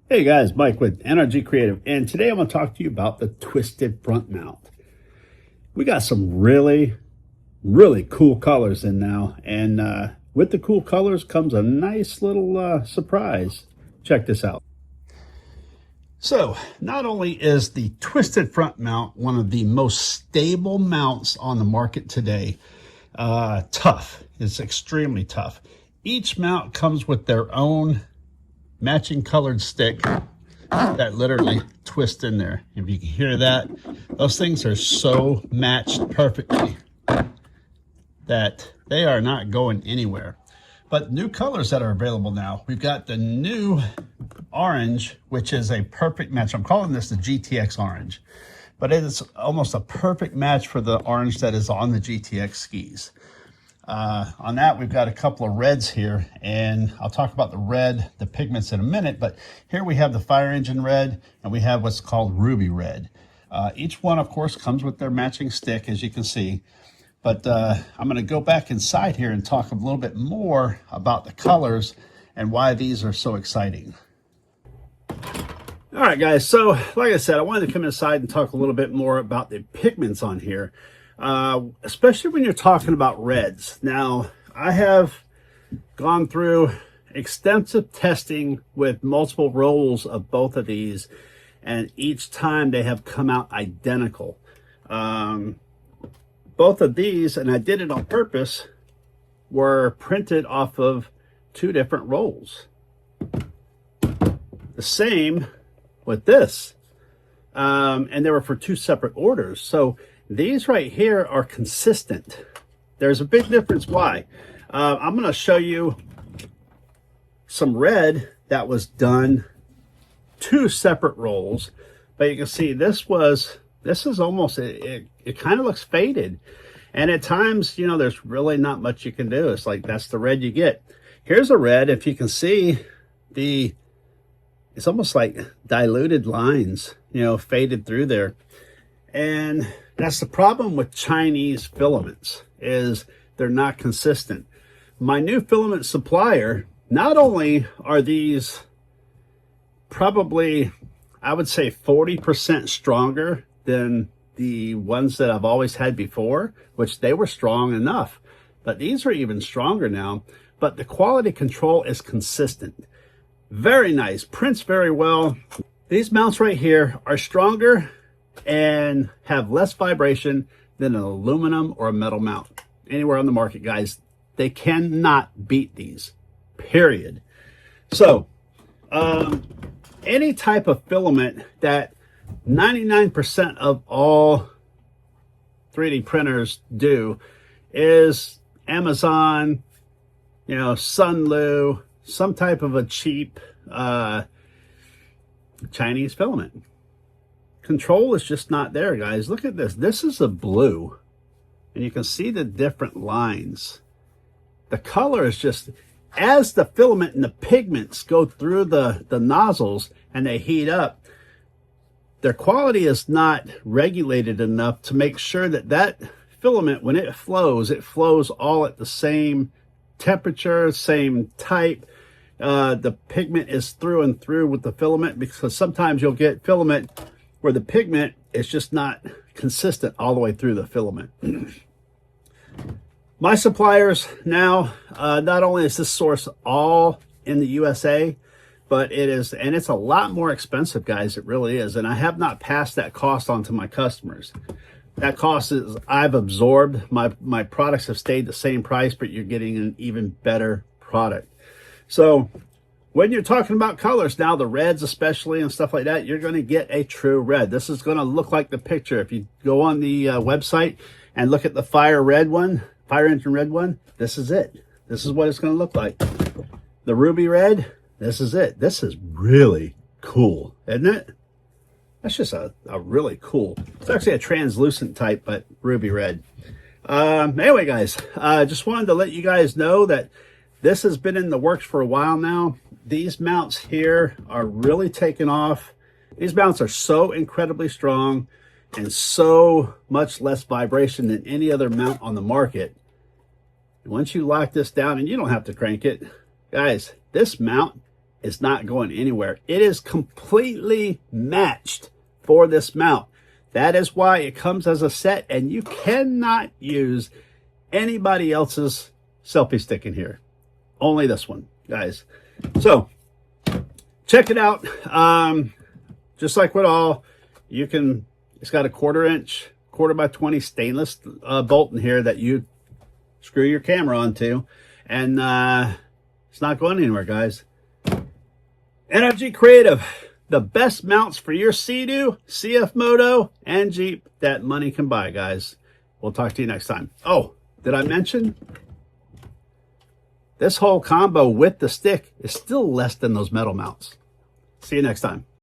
Hey guys, Mike with NRGcreativ, and today I'm going to talk to you about the twisted front mount. We got some really cool colors in now, and with the cool colors comes a nice little surprise. Check this out. So, not only is the twisted front mount one of the most stable mounts on the market today, tough. It's extremely tough. Each mount comes with their own matching colored stick that literally twists in there. If you can hear that, those things are so matched perfectly that they are not going anywhere. But new colors that are available now, we've got the new orange, which is a perfect match. I'm calling this the GTX orange, but it is almost a perfect match for the orange that is on the GTX skis. On that, we've got a couple of reds here, and I'll talk about the red, the pigments in a minute, but here we have the fire engine red, and we have what's called ruby red. Each one, of course, comes with their matching stick, as you can see, but I'm going to go back inside here and talk a little bit more about the colors and why these are so exciting. All right, guys, so like I said, I wanted to come inside and talk a little bit more about the pigments on here. Especially when you're talking about reds. Now, I have gone through extensive testing with multiple rolls of both of these, and each time they have come out identical. Both of these, and I did it on purpose, were printed off of two different rolls. The same with this, and they were for two separate orders. So these right here are consistent. There's a big difference why. I'm going to show you some red that was done two separate rolls, but you can see this is almost, it kind of looks faded. And at times, you know, there's really not much you can do. It's like, that's the red you get. Here's a red, if you can see it's almost like diluted lines, you know, faded through there. And that's the problem with Chinese filaments, is they're not consistent. My new filament supplier, not only are these probably, I would say 40% stronger than the ones that I've always had before, which they were strong enough, but these are even stronger now, but the quality control is consistent. Very nice, prints very well. These mounts right here are stronger and have less vibration than an aluminum or a metal mount anywhere on the market, guys. They cannot beat these, period. So any type of filament that 99% of all 3D printers do is Amazon, you know, Sunlu, some type of a cheap Chinese filament. Control is just not there, guys. Look at this. This is a blue, and you can see the different lines. The color is just, as the filament and the pigments go through the nozzles and they heat up, their quality is not regulated enough to make sure that that filament, when it flows all at the same temperature, same type. The pigment is through and through with the filament, because sometimes you'll get filament where the pigment is just not consistent all the way through the filament. My suppliers now, not only is this source all in the USA, but it's a lot more expensive, guys. It really is. And I have not passed that cost on to my customers. That cost is, I've absorbed. My products have stayed the same price, but you're getting an even better product. So when you're talking about colors now, the reds especially and stuff like that, you're going to get a true red. This is going to look like the picture. If you go on the website and look at the fire engine red one, this is it. This is what it's going to look like. The ruby red, this is it. This is really cool, isn't it? That's just a really cool. It's actually a translucent type, but ruby red. Anyway, guys, just wanted to let you guys know that this has been in the works for a while now. These mounts here are really taking off. These mounts are so incredibly strong and so much less vibration than any other mount on the market. And once you lock this down, and you don't have to crank it, guys, this mount is not going anywhere. It is completely matched for this mount. That is why it comes as a set, and you cannot use anybody else's selfie stick in here. Only this one, guys. So check it out. Just like with all, you can, it's got a 1/4" 4x20 stainless bolt in here that you screw your camera onto, and it's not going anywhere, guys. NRGcreativ, the best mounts for your Sea-Doo, CF Moto, and Jeep that money can buy, guys. We'll talk to you next time. Oh, did I mention this whole combo with the stick is still less than those metal mounts? See you next time.